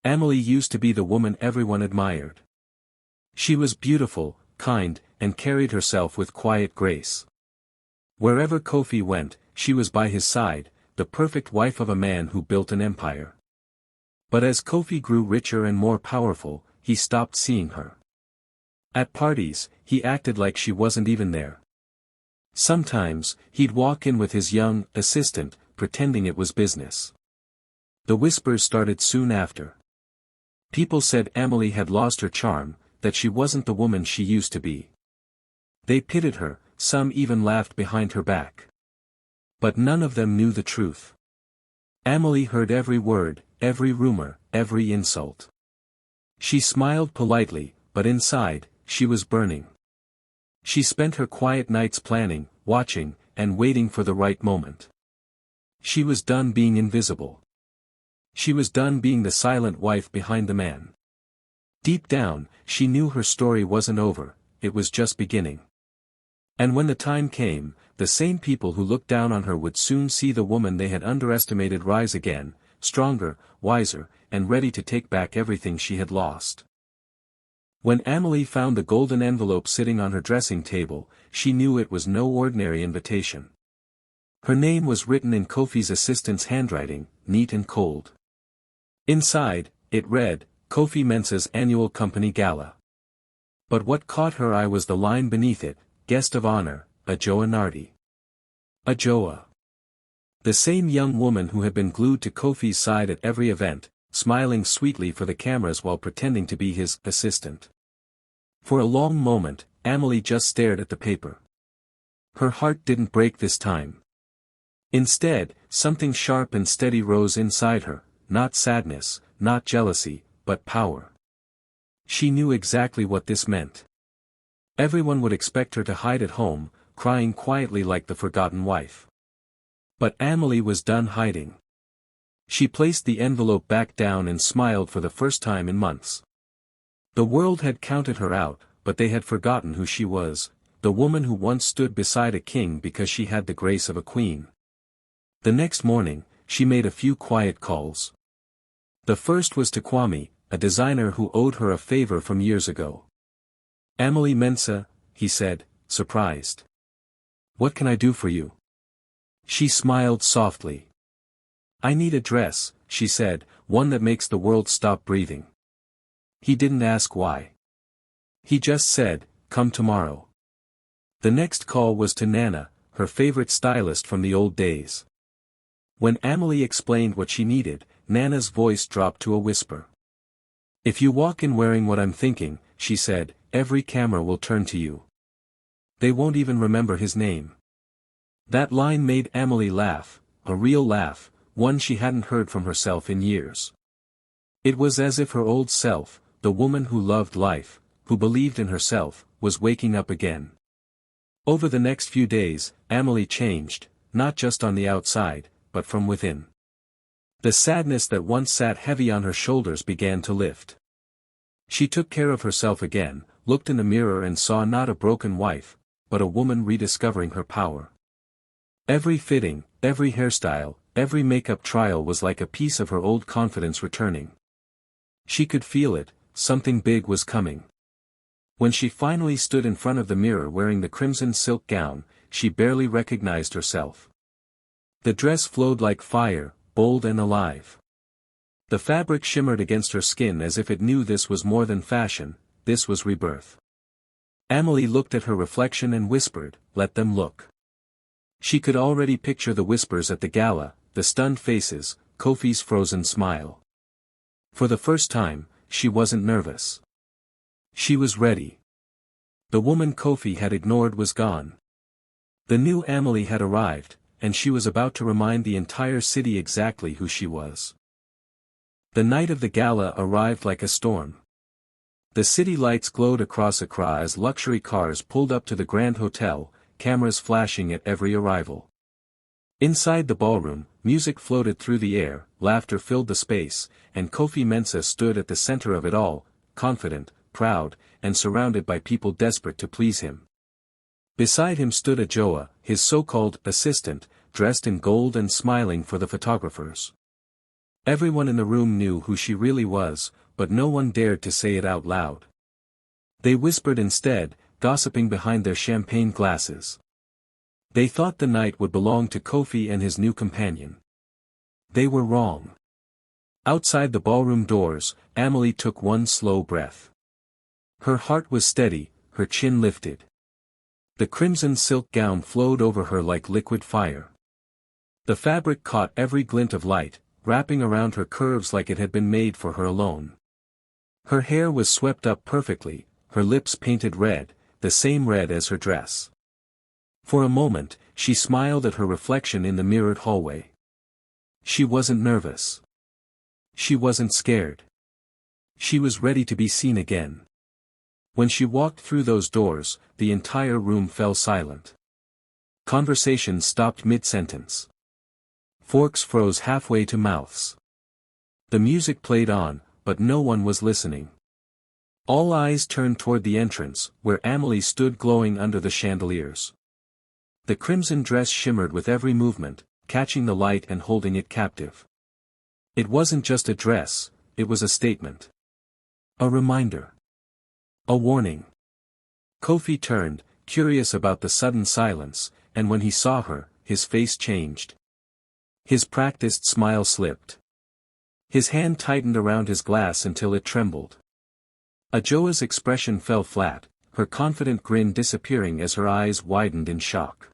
Amelie used to be the woman everyone admired. She was beautiful, kind, and carried herself with quiet grace. Wherever Kofi went, she was by his side, the perfect wife of a man who built an empire. But as Kofi grew richer and more powerful, he stopped seeing her. At parties, he acted like she wasn't even there. Sometimes, he'd walk in with his young assistant, pretending it was business. The whispers started soon after. People said Amelie had lost her charm, that she wasn't the woman she used to be. They pitied her, some even laughed behind her back. But none of them knew the truth. Amelie heard every word, every rumor, every insult. She smiled politely, but inside, she was burning. She spent her quiet nights planning, watching, and waiting for the right moment. She was done being invisible. She was done being the silent wife behind the man. Deep down, she knew her story wasn't over, it was just beginning. And when the time came, the same people who looked down on her would soon see the woman they had underestimated rise again, stronger, wiser, and ready to take back everything she had lost. When Amelie found the golden envelope sitting on her dressing table, she knew it was no ordinary invitation. Her name was written in Kofi's assistant's handwriting, neat and cold. Inside, it read, Kofi Mensah's annual company gala. But what caught her eye was the line beneath it, guest of honor, Adjoa Nardi. Adjoa. The same young woman who had been glued to Kofi's side at every event, smiling sweetly for the cameras while pretending to be his assistant. For a long moment, Amelie just stared at the paper. Her heart didn't break this time. Instead, something sharp and steady rose inside her, not sadness, not jealousy, but power. She knew exactly what this meant. Everyone would expect her to hide at home, crying quietly like the forgotten wife. But Amelie was done hiding. She placed the envelope back down and smiled for the first time in months. The world had counted her out, but they had forgotten who she was, the woman who once stood beside a king because she had the grace of a queen. The next morning, she made a few quiet calls. The first was to Kwame, a designer who owed her a favor from years ago. Amelie Mensah, he said, surprised. What can I do for you? She smiled softly. I need a dress, she said, one that makes the world stop breathing. He didn't ask why. He just said, come tomorrow. The next call was to Nana, her favorite stylist from the old days. When Amelie explained what she needed, Nana's voice dropped to a whisper. If you walk in wearing what I'm thinking, she said, every camera will turn to you. They won't even remember his name. That line made Amelie laugh, a real laugh, one she hadn't heard from herself in years. It was as if her old self, the woman who loved life, who believed in herself, was waking up again. Over the next few days, Amelie changed, not just on the outside, but from within. The sadness that once sat heavy on her shoulders began to lift. She took care of herself again, looked in the mirror and saw not a broken wife, but a woman rediscovering her power. Every fitting, every hairstyle, every makeup trial was like a piece of her old confidence returning. She could feel it, something big was coming. When she finally stood in front of the mirror wearing the crimson silk gown, she barely recognized herself. The dress flowed like fire, bold and alive. The fabric shimmered against her skin as if it knew this was more than fashion, this was rebirth. Amelie looked at her reflection and whispered, let them look. She could already picture the whispers at the gala, the stunned faces, Kofi's frozen smile. For the first time, she wasn't nervous. She was ready. The woman Kofi had ignored was gone. The new Amelie had arrived, and she was about to remind the entire city exactly who she was. The night of the gala arrived like a storm. The city lights glowed across Accra as luxury cars pulled up to the Grand Hotel, cameras flashing at every arrival. Inside the ballroom, music floated through the air, laughter filled the space, and Kofi Mensah stood at the center of it all, confident, proud, and surrounded by people desperate to please him. Beside him stood Adjoa, his so-called assistant, dressed in gold and smiling for the photographers. Everyone in the room knew who she really was, but no one dared to say it out loud. They whispered instead, gossiping behind their champagne glasses. They thought the night would belong to Kofi and his new companion. They were wrong. Outside the ballroom doors, Amelie took one slow breath. Her heart was steady, her chin lifted. The crimson silk gown flowed over her like liquid fire. The fabric caught every glint of light, wrapping around her curves like it had been made for her alone. Her hair was swept up perfectly, her lips painted red, the same red as her dress. For a moment, she smiled at her reflection in the mirrored hallway. She wasn't nervous. She wasn't scared. She was ready to be seen again. When she walked through those doors, the entire room fell silent. Conversation stopped mid-sentence. Forks froze halfway to mouths. The music played on, but no one was listening. All eyes turned toward the entrance, where Amelie stood glowing under the chandeliers. The crimson dress shimmered with every movement, catching the light and holding it captive. It wasn't just a dress, it was a statement. A reminder. A warning. Kofi turned, curious about the sudden silence, and when he saw her, his face changed. His practiced smile slipped. His hand tightened around his glass until it trembled. Ajoa's expression fell flat, her confident grin disappearing as her eyes widened in shock.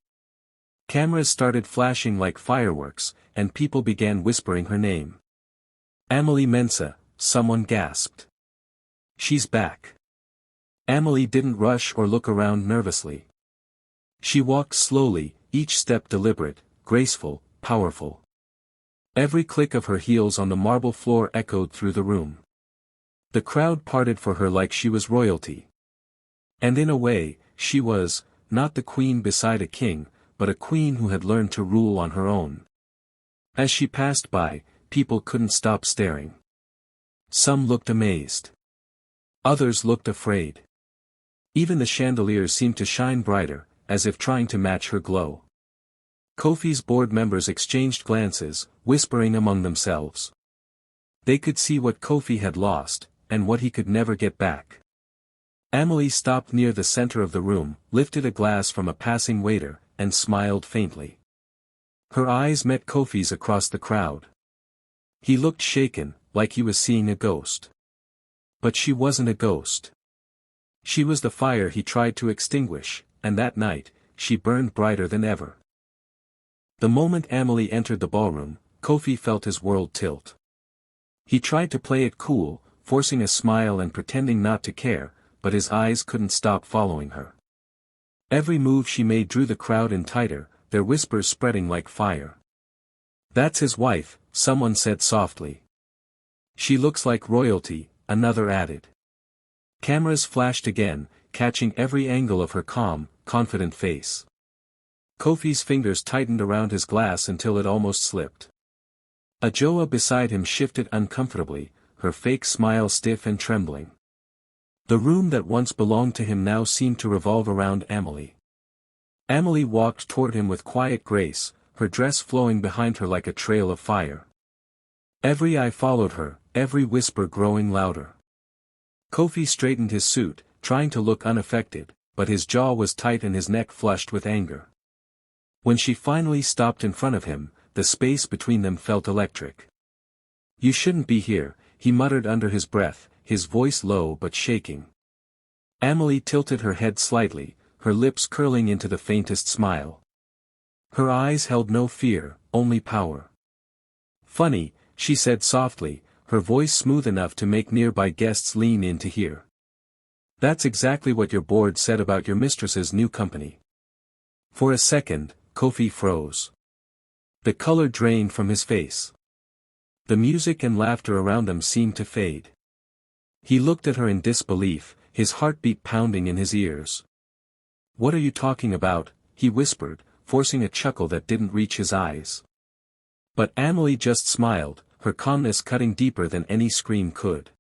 Cameras started flashing like fireworks, and people began whispering her name. Amelie Mensah, someone gasped. She's back. Amelie didn't rush or look around nervously. She walked slowly, each step deliberate, graceful, powerful. Every click of her heels on the marble floor echoed through the room. The crowd parted for her like she was royalty. And in a way, she was, not the queen beside a king, but a queen who had learned to rule on her own. As she passed by, people couldn't stop staring. Some looked amazed. Others looked afraid. Even the chandeliers seemed to shine brighter, as if trying to match her glow. Kofi's board members exchanged glances, whispering among themselves. They could see what Kofi had lost, and what he could never get back. Amelie stopped near the center of the room, lifted a glass from a passing waiter, and smiled faintly. Her eyes met Kofi's across the crowd. He looked shaken, like he was seeing a ghost. But she wasn't a ghost. She was the fire he tried to extinguish, and that night, she burned brighter than ever. The moment Amelie entered the ballroom, Kofi felt his world tilt. He tried to play it cool, forcing a smile and pretending not to care, but his eyes couldn't stop following her. Every move she made drew the crowd in tighter, their whispers spreading like fire. That's his wife, someone said softly. She looks like royalty, another added. Cameras flashed again, catching every angle of her calm, confident face. Kofi's fingers tightened around his glass until it almost slipped. Ajoa beside him shifted uncomfortably, her fake smile stiff and trembling. The room that once belonged to him now seemed to revolve around Amelie. Amelie walked toward him with quiet grace, her dress flowing behind her like a trail of fire. Every eye followed her, every whisper growing louder. Kofi straightened his suit, trying to look unaffected, but his jaw was tight and his neck flushed with anger. When she finally stopped in front of him, the space between them felt electric. You shouldn't be here, he muttered under his breath, his voice low but shaking. Amelie tilted her head slightly, her lips curling into the faintest smile. Her eyes held no fear, only power. Funny, she said softly, her voice smooth enough to make nearby guests lean in to hear. That's exactly what your board said about your mistress's new company. For a second, Kofi froze. The color drained from his face. The music and laughter around them seemed to fade. He looked at her in disbelief, his heartbeat pounding in his ears. What are you talking about? He whispered, forcing a chuckle that didn't reach his eyes. But Amelie just smiled, her calmness cutting deeper than any scream could.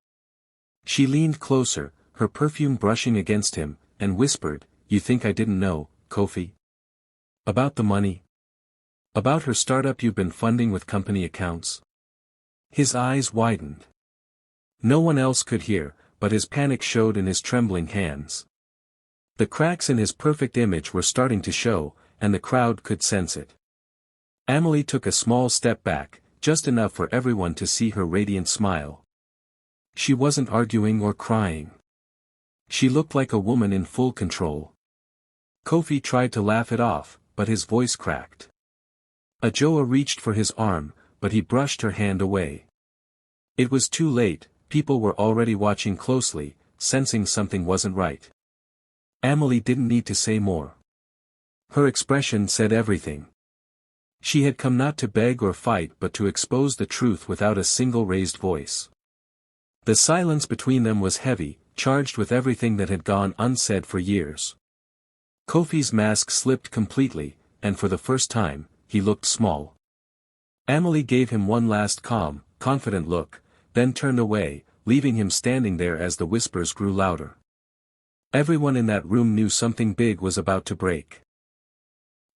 She leaned closer, her perfume brushing against him, and whispered, You think I didn't know, Kofi? About the money? About her startup you've been funding with company accounts? His eyes widened. No one else could hear, but his panic showed in his trembling hands. The cracks in his perfect image were starting to show, and the crowd could sense it. Amelie took a small step back, just enough for everyone to see her radiant smile. She wasn't arguing or crying. She looked like a woman in full control. Kofi tried to laugh it off, but his voice cracked. Ajoa reached for his arm, but he brushed her hand away. It was too late, people were already watching closely, sensing something wasn't right. Amelie didn't need to say more. Her expression said everything. She had come not to beg or fight but to expose the truth without a single raised voice. The silence between them was heavy, charged with everything that had gone unsaid for years. Kofi's mask slipped completely, and for the first time, he looked small. Amelie gave him one last calm, confident look, then turned away, leaving him standing there as the whispers grew louder. Everyone in that room knew something big was about to break.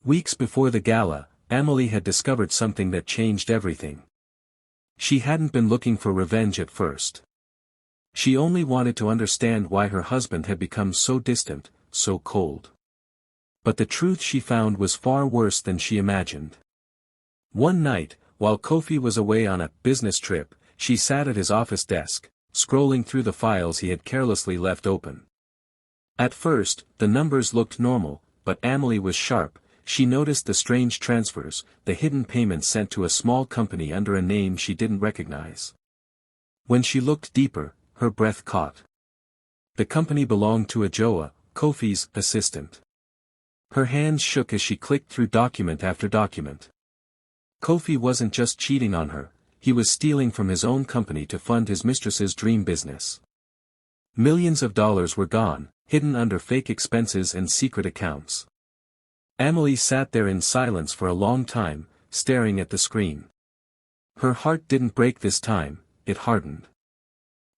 Weeks before the gala, Amelie had discovered something that changed everything. She hadn't been looking for revenge at first. She only wanted to understand why her husband had become so distant, so cold. But the truth she found was far worse than she imagined. One night, while Kofi was away on a business trip, she sat at his office desk, scrolling through the files he had carelessly left open. At first, the numbers looked normal, but Amelie was sharp. She noticed the strange transfers, the hidden payments sent to a small company under a name she didn't recognize. When she looked deeper, her breath caught. The company belonged to Ajoa, Kofi's assistant. Her hands shook as she clicked through document after document. Kofi wasn't just cheating on her, he was stealing from his own company to fund his mistress's dream business. Millions of dollars were gone, hidden under fake expenses and secret accounts. Amelie sat there in silence for a long time, staring at the screen. Her heart didn't break this time, it hardened.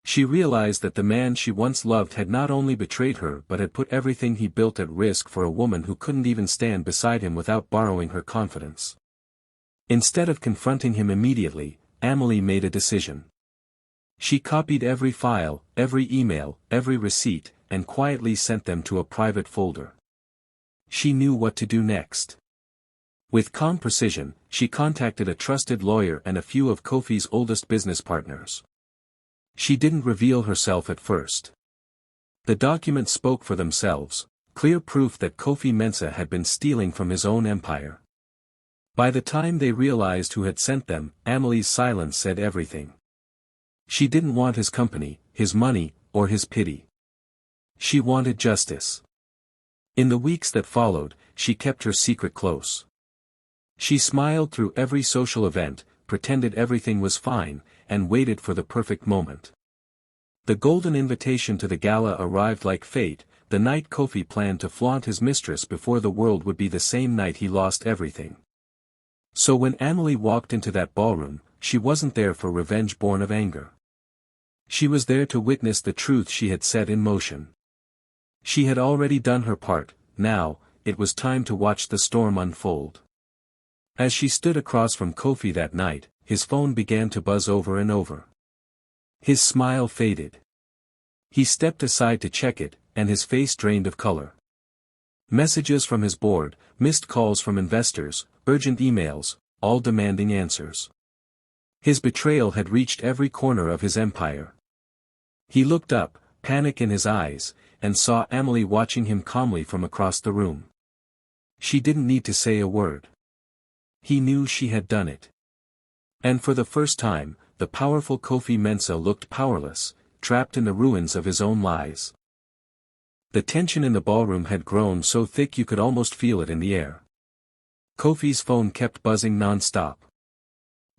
She realized that the man she once loved had not only betrayed her but had put everything he built at risk for a woman who couldn't even stand beside him without borrowing her confidence. Instead of confronting him immediately, Amelie made a decision. She copied every file, every email, every receipt, and quietly sent them to a private folder. She knew what to do next. With calm precision, she contacted a trusted lawyer and a few of Kofi's oldest business partners. She didn't reveal herself at first. The documents spoke for themselves, clear proof that Kofi Mensah had been stealing from his own empire. By the time they realized who had sent them, Amelie's silence said everything. She didn't want his company, his money, or his pity. She wanted justice. In the weeks that followed, she kept her secret close. She smiled through every social event, pretended everything was fine, and waited for the perfect moment. The golden invitation to the gala arrived like fate, the night Kofi planned to flaunt his mistress before the world would be the same night he lost everything. So when Amelie walked into that ballroom, she wasn't there for revenge born of anger. She was there to witness the truth she had set in motion. She had already done her part, now, it was time to watch the storm unfold. As she stood across from Kofi that night, his phone began to buzz over and over. His smile faded. He stepped aside to check it, and his face drained of color. Messages from his board, missed calls from investors, urgent emails, all demanding answers. His betrayal had reached every corner of his empire. He looked up, panic in his eyes, and saw Amelie watching him calmly from across the room. She didn't need to say a word. He knew she had done it. And for the first time, the powerful Kofi Mensah looked powerless, trapped in the ruins of his own lies. The tension in the ballroom had grown so thick you could almost feel it in the air. Kofi's phone kept buzzing non-stop.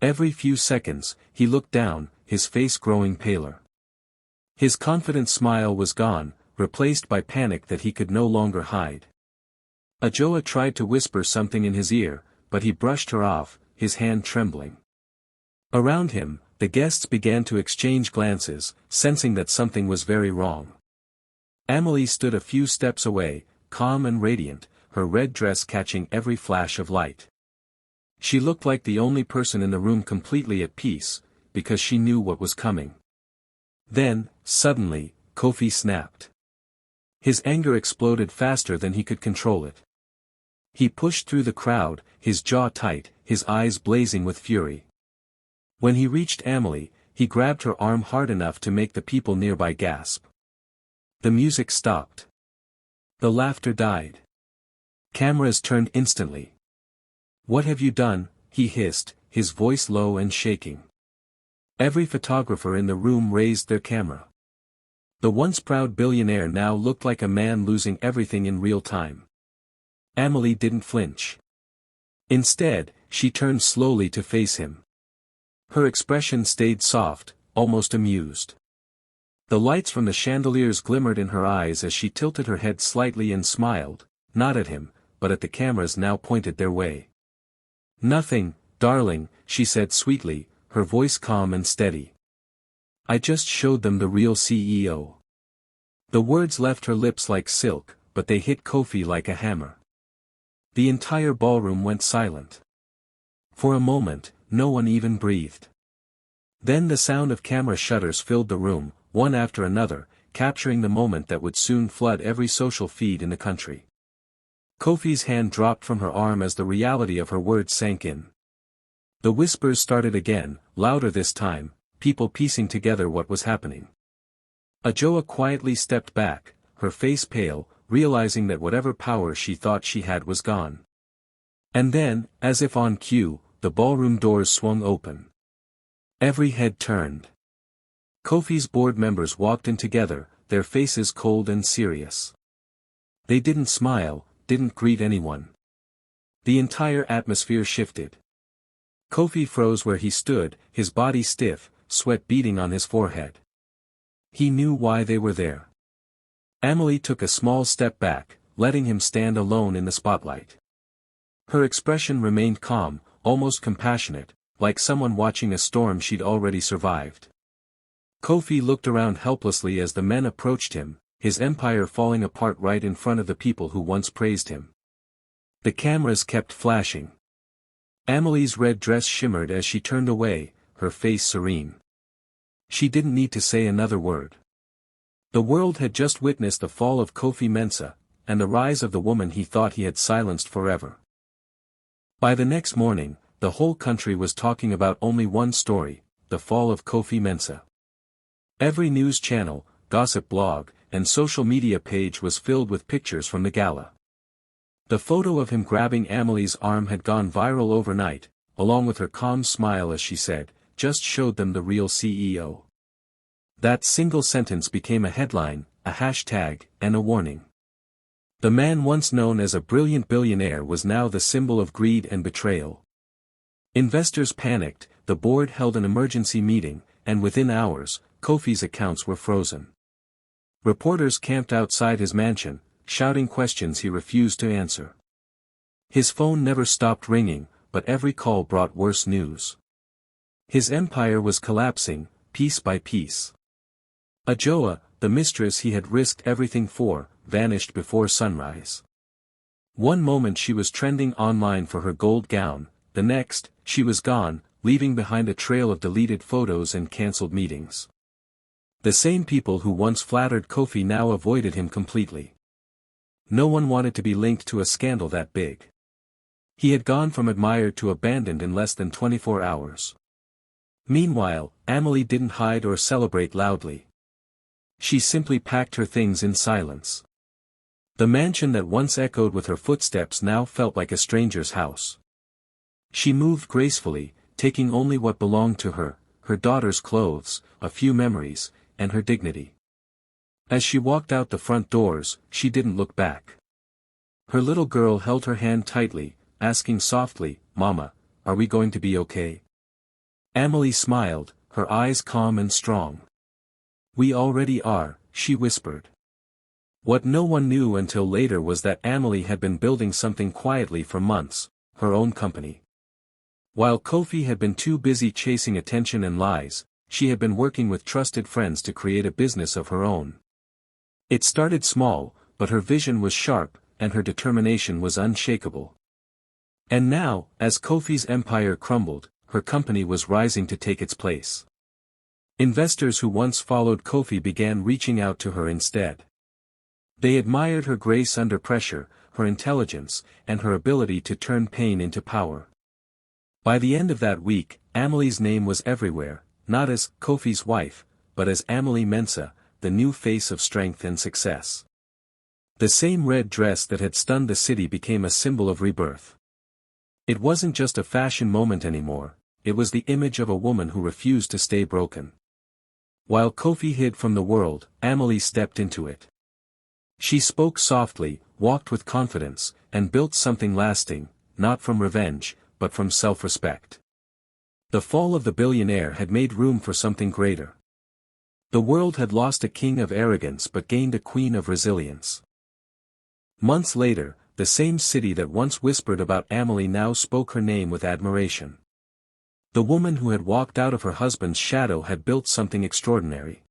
Every few seconds, he looked down, his face growing paler. His confident smile was gone, replaced by panic that he could no longer hide. Ajoa tried to whisper something in his ear, but he brushed her off, his hand trembling. Around him, the guests began to exchange glances, sensing that something was very wrong. Amelie stood a few steps away, calm and radiant, her red dress catching every flash of light. She looked like the only person in the room completely at peace, because she knew what was coming. Then, suddenly, Kofi snapped. His anger exploded faster than he could control it. He pushed through the crowd, his jaw tight, his eyes blazing with fury. When he reached Amelie, he grabbed her arm hard enough to make the people nearby gasp. The music stopped. The laughter died. Cameras turned instantly. "What have you done?" he hissed, his voice low and shaking. Every photographer in the room raised their camera. The once proud billionaire now looked like a man losing everything in real time. Amelie didn't flinch. Instead, she turned slowly to face him. Her expression stayed soft, almost amused. The lights from the chandeliers glimmered in her eyes as she tilted her head slightly and smiled, not at him, but at the cameras now pointed their way. "Nothing, darling," she said sweetly, her voice calm and steady. "I just showed them the real CEO." The words left her lips like silk, but they hit Kofi like a hammer. The entire ballroom went silent. For a moment, no one even breathed. Then the sound of camera shutters filled the room, one after another, capturing the moment that would soon flood every social feed in the country. Kofi's hand dropped from her arm as the reality of her words sank in. The whispers started again, louder this time, people piecing together what was happening. Ajoa quietly stepped back, her face pale, realizing that whatever power she thought she had was gone. And then, as if on cue, the ballroom doors swung open. Every head turned. Kofi's board members walked in together, their faces cold and serious. They didn't smile, didn't greet anyone. The entire atmosphere shifted. Kofi froze where he stood, his body stiff, sweat beading on his forehead. He knew why they were there. Amelie took a small step back, letting him stand alone in the spotlight. Her expression remained calm, almost compassionate, like someone watching a storm she'd already survived. Kofi looked around helplessly as the men approached him, his empire falling apart right in front of the people who once praised him. The cameras kept flashing. Amelie's red dress shimmered as she turned away, her face serene. She didn't need to say another word. The world had just witnessed the fall of Kofi Mensah, and the rise of the woman he thought he had silenced forever. By the next morning, the whole country was talking about only one story, the fall of Kofi Mensah. Every news channel, gossip blog, and social media page was filled with pictures from the gala. The photo of him grabbing Amelie's arm had gone viral overnight, along with her calm smile as she said, "Just showed them the real CEO." That single sentence became a headline, a hashtag, and a warning. The man once known as a brilliant billionaire was now the symbol of greed and betrayal. Investors panicked, the board held an emergency meeting, and within hours, Kofi's accounts were frozen. Reporters camped outside his mansion, shouting questions he refused to answer. His phone never stopped ringing, but every call brought worse news. His empire was collapsing, piece by piece. Ajoa, the mistress he had risked everything for, vanished before sunrise. One moment she was trending online for her gold gown, the next, she was gone, leaving behind a trail of deleted photos and cancelled meetings. The same people who once flattered Kofi now avoided him completely. No one wanted to be linked to a scandal that big. He had gone from admired to abandoned in less than 24 hours. Meanwhile, Amelie didn't hide or celebrate loudly. She simply packed her things in silence. The mansion that once echoed with her footsteps now felt like a stranger's house. She moved gracefully, taking only what belonged to her, her daughter's clothes, a few memories, and her dignity. As she walked out the front doors, she didn't look back. Her little girl held her hand tightly, asking softly, "Mama, are we going to be okay?" Amelie smiled, her eyes calm and strong. "We already are," she whispered. What no one knew until later was that Amelie had been building something quietly for months, her own company. While Kofi had been too busy chasing attention and lies, she had been working with trusted friends to create a business of her own. It started small, but her vision was sharp, and her determination was unshakable. And now, as Kofi's empire crumbled, her company was rising to take its place. Investors who once followed Kofi began reaching out to her instead. They admired her grace under pressure, her intelligence, and her ability to turn pain into power. By the end of that week, Amelie's name was everywhere, not as Kofi's wife, but as Amelie Mensah, the new face of strength and success. The same red dress that had stunned the city became a symbol of rebirth. It wasn't just a fashion moment anymore, it was the image of a woman who refused to stay broken. While Kofi hid from the world, Amelie stepped into it. She spoke softly, walked with confidence, and built something lasting, not from revenge, but from self-respect. The fall of the billionaire had made room for something greater. The world had lost a king of arrogance but gained a queen of resilience. Months later, the same city that once whispered about Amelie now spoke her name with admiration. The woman who had walked out of her husband's shadow had built something extraordinary.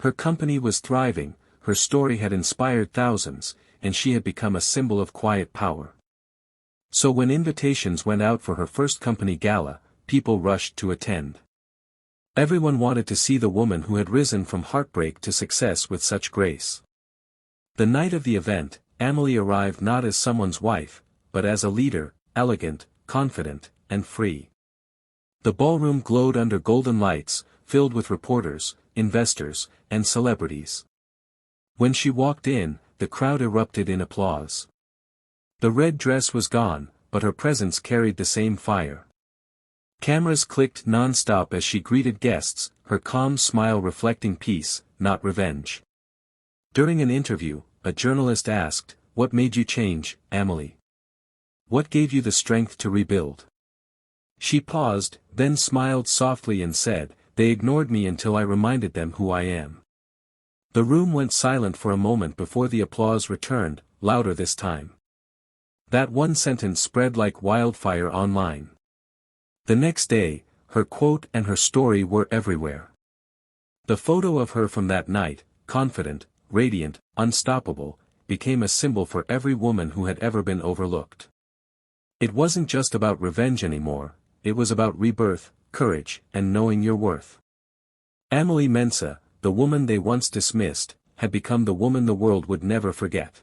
Her company was thriving, her story had inspired thousands, and she had become a symbol of quiet power. So when invitations went out for her first company gala, people rushed to attend. Everyone wanted to see the woman who had risen from heartbreak to success with such grace. The night of the event, Amelie arrived not as someone's wife, but as a leader, elegant, confident, and free. The ballroom glowed under golden lights, filled with reporters, investors, and celebrities. When she walked in, the crowd erupted in applause. The red dress was gone, but her presence carried the same fire. Cameras clicked non-stop as she greeted guests, her calm smile reflecting peace, not revenge. During an interview, a journalist asked, "What made you change, Amelie? What gave you the strength to rebuild?" She paused, then smiled softly and said, "They ignored me until I reminded them who I am." The room went silent for a moment before the applause returned, louder this time. That one sentence spread like wildfire online. The next day, her quote and her story were everywhere. The photo of her from that night, confident, radiant, unstoppable, became a symbol for every woman who had ever been overlooked. It wasn't just about revenge anymore, it was about rebirth, courage, and knowing your worth. Amelie Mensah, the woman they once dismissed, had become the woman the world would never forget.